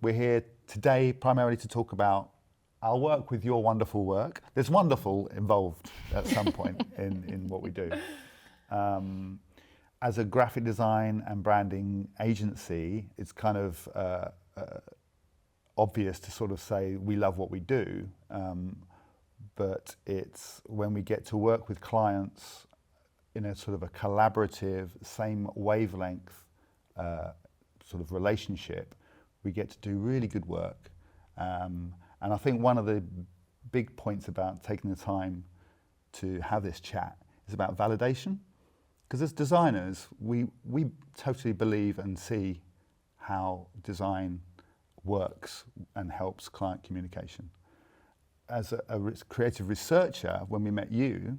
We're here today primarily to talk about our work with your wonderful work. There's wonderful involved at some point in what we do. As a graphic design and branding agency, it's kind of obvious to sort of say we love what we do, but it's when we get to work with clients in a sort of a collaborative, same wavelength sort of relationship, we get to do really good work. And I think one of the big points about taking the time to have this chat is about validation. Because as designers, we totally believe and see how design works and helps client communication. As a creative researcher, when we met you,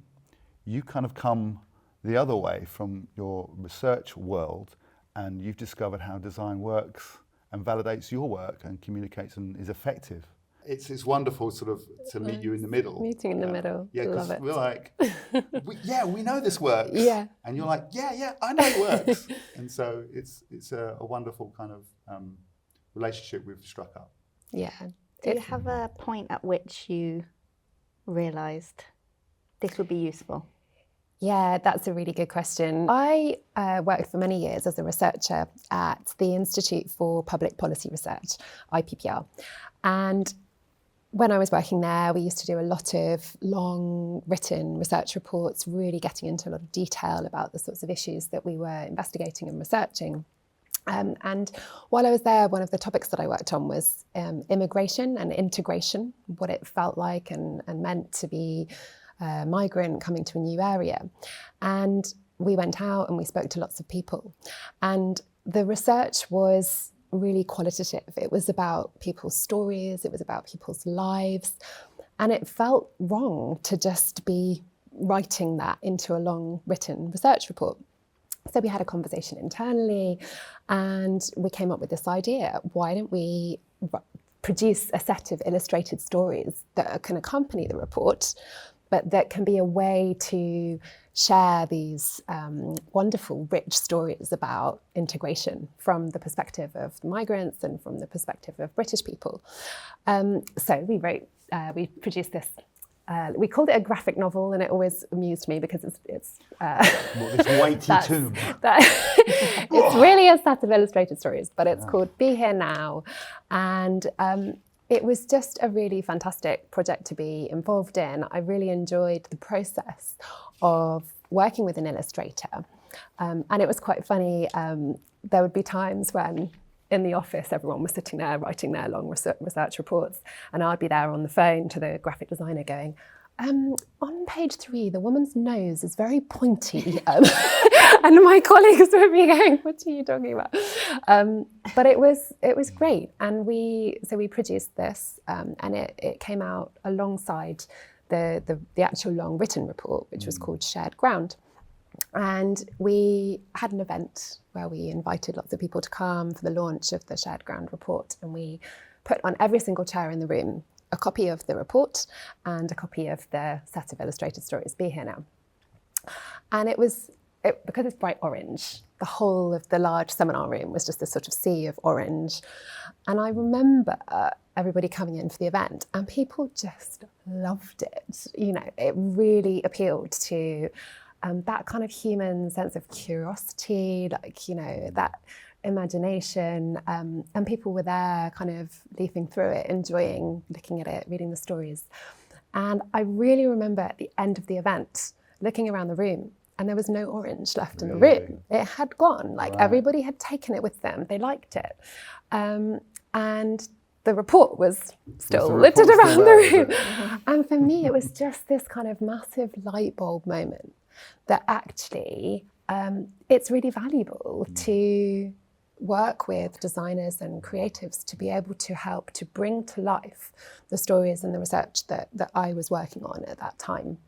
you kind of come the other way from your research world, and you've discovered how design works and validates your work and communicates and is effective. It's wonderful sort of to meet you in the middle. Meeting in the middle. Yeah, because love it. we're like, we know this works. Yeah. And you're like, yeah, I know it works. And so it's a wonderful kind of relationship we've struck up. Yeah. Do you have a point at which you realised this would be useful? Yeah, that's a really good question. I worked for many years as a researcher at the Institute for Public Policy Research, IPPR. And when I was working there, we used to do a lot of long written research reports, really getting into a lot of detail about the sorts of issues that we were investigating and researching. And while I was there, one of the topics that I worked on was immigration and integration, what it felt like and meant to be a migrant coming to a new area. And we went out and we spoke to lots of people. And the research was really qualitative. It was about people's stories, it was about people's lives, and it felt wrong to just be writing that into a long written research report. So we had a conversation internally and we came up with this idea: why don't we produce a set of illustrated stories that can accompany the report, but that can be a way to share these wonderful, rich stories about integration from the perspective of migrants and from the perspective of British people. So we produced this. We called it a graphic novel, and it always amused me because it's this weighty tome. It's really a set of illustrated stories, but it's called Be Here Now. And it was just a really fantastic project to be involved in. I really enjoyed the process of working with an illustrator. And it was quite funny. There would be times when in the office, everyone was sitting there writing their long research reports, and I'd be there on the phone to the graphic designer going, on page 3, the woman's nose is very pointy. And my colleagues would be going, what are you talking about? But it was great. And we produced this, and it came out alongside the actual long written report, which was called Shared Ground. And we had an event where we invited lots of people to come for the launch of the Shared Ground report. And we put on every single chair in the room a copy of the report and a copy of the set of illustrated stories, Be Here Now. And because it's bright orange, the whole of the large seminar room was just this sort of sea of orange. And I remember everybody coming in for the event, and people just loved it. You know, it really appealed to that kind of human sense of curiosity, like, you know, that imagination, and people were there kind of leafing through it, enjoying looking at it, reading the stories. And I really remember at the end of the event, looking around the room, and there was no orange left in the room. It had gone, like everybody had taken it with them, they liked it. And the report was still littered around the room. And for me, it was just this kind of massive light bulb moment that actually it's really valuable to work with designers and creatives to be able to help to bring to life the stories and the research that I was working on at that time.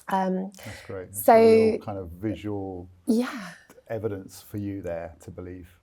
That's great. That's so a real kind of visual yeah, evidence for you there to believe.